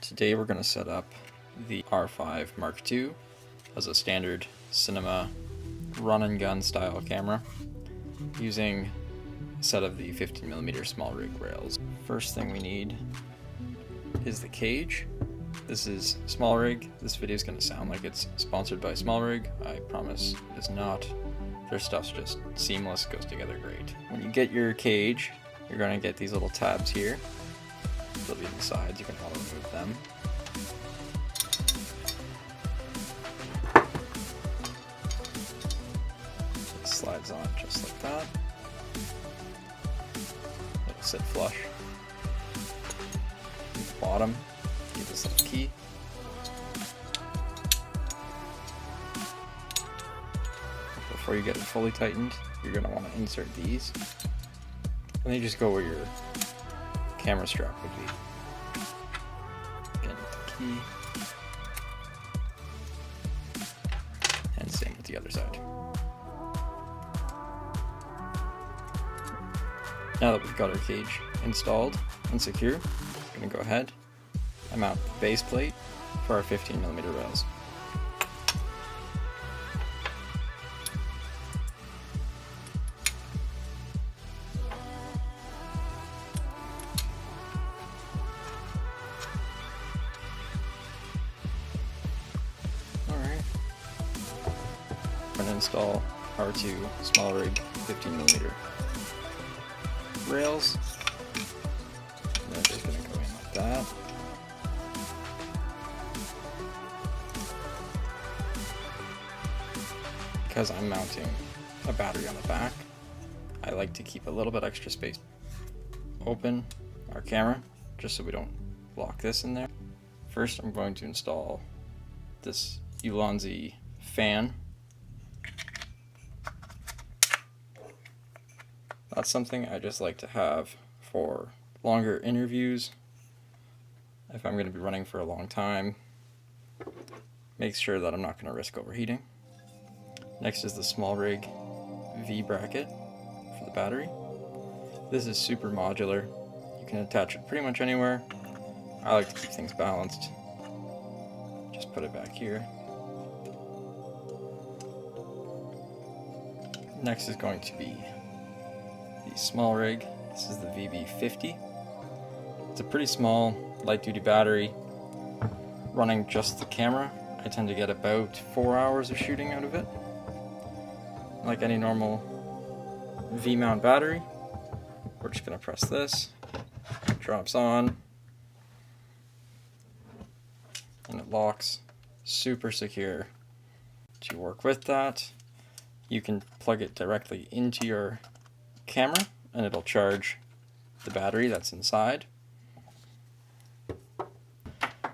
Today we're going to set up the R5 Mark II as a standard cinema run and gun style camera using a set of the 15mm small rig rails. First thing we need is the cage. This is small rig. This video is going to sound like it's sponsored by small rig. I promise it is not. Their stuff's just seamless, goes together great. When you get your cage, you're going to get these little tabs here. They'll be on the sides, you can all remove them. It slides on just like that. It'll sit flush. At the bottom, get this little key. Before you get it fully tightened, you're going to want to insert these. And they just go where your camera strap would be. Again with the key. And same with the other side. Now that we've got our cage installed and secure, I'm going to go ahead and mount the base plate for our 15mm rails. And install our two small rig 15mm rails. And they're just going to go in like that. Because I'm mounting a battery on the back, I like to keep a little bit extra space open our camera just so we don't block this in there. First, I'm going to install this Ulanzi fan. That's something I just like to have for longer interviews. If I'm going to be running for a long time, make sure that I'm not going to risk overheating. Next is the small rig V bracket for the battery. This is super modular. You can attach it pretty much anywhere. I like to keep things balanced. Just put it back here. Next is going to be the small rig. This is the VB50. It's a pretty small light-duty battery running just the camera. I tend to get about 4 hours of shooting out of it. Like any normal V-mount battery, we're just going to press this, it drops on, and it locks. Super secure. To work with that, you can plug it directly into your camera and it'll charge the battery that's inside.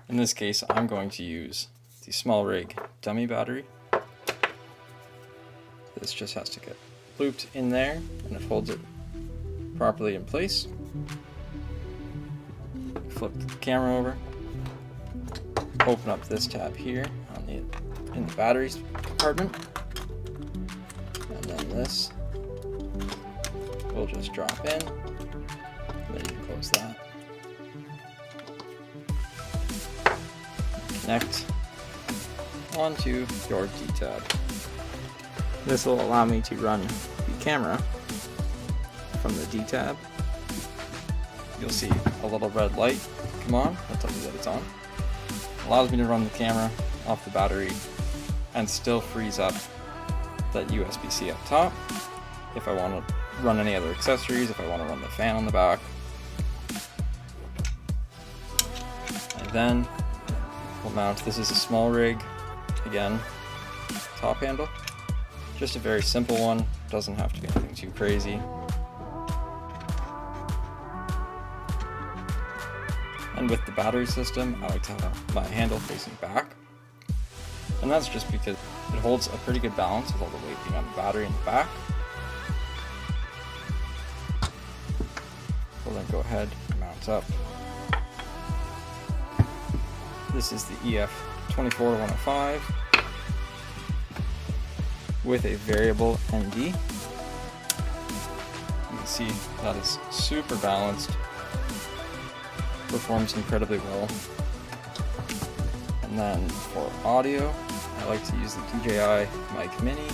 In this case, I'm going to use the small rig dummy battery. This just has to get looped in there and it holds it properly in place. Flip the camera over, open up this tab here in the batteries compartment, and then this will just drop in, and then you can close that. Connect onto your D-tab. This will allow me to run the camera from the D-tab. You'll see a little red light come on, that tells you that it's on. Allows me to run the camera off the battery and still frees up that USB-C up top if I want to run any other accessories, if I want to run the fan on the back. And then we'll mount, this is a small rig, again, top handle. Just a very simple one, doesn't have to be anything too crazy. And with the battery system, I like to have my handle facing back. And that's just because it holds a pretty good balance with all the weight being on the battery in the back. We'll then go ahead and mount up. This is the EF 24-105 with a variable ND. You can see that is super balanced, performs incredibly well. And then for audio, I like to use the DJI Mic Mini.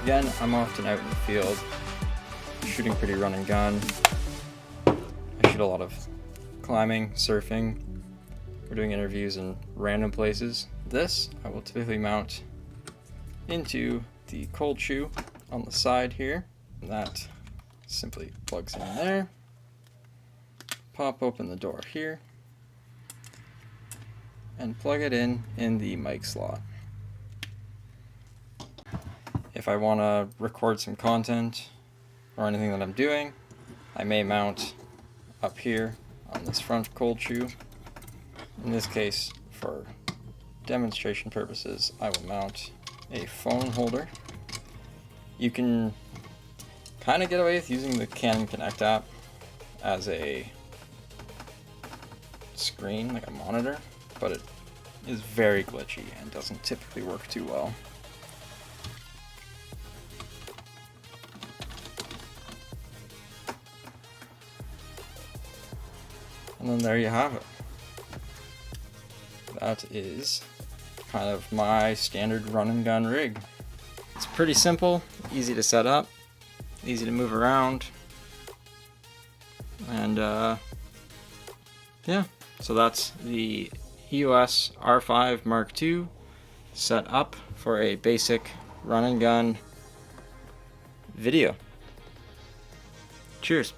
Again, I'm often out in the field, shooting pretty run and gun. I shoot a lot of climbing, surfing. We're doing interviews in random places. This I will typically mount into the cold shoe on the side here. And that simply plugs in there. Pop open the door here and plug it in the mic slot. If I want to record some content or anything that I'm doing, I may mount up here on this front cold shoe. In this case, for demonstration purposes, I will mount a phone holder. You can kind of get away with using the Canon Connect app as a screen, like a monitor, but it is very glitchy and doesn't typically work too well. And then there you have it. That is kind of my standard run and gun rig. It's pretty simple, easy to set up, easy to move around, and yeah, so that's the EOS R5 Mark II set up for a basic run and gun video. Cheers.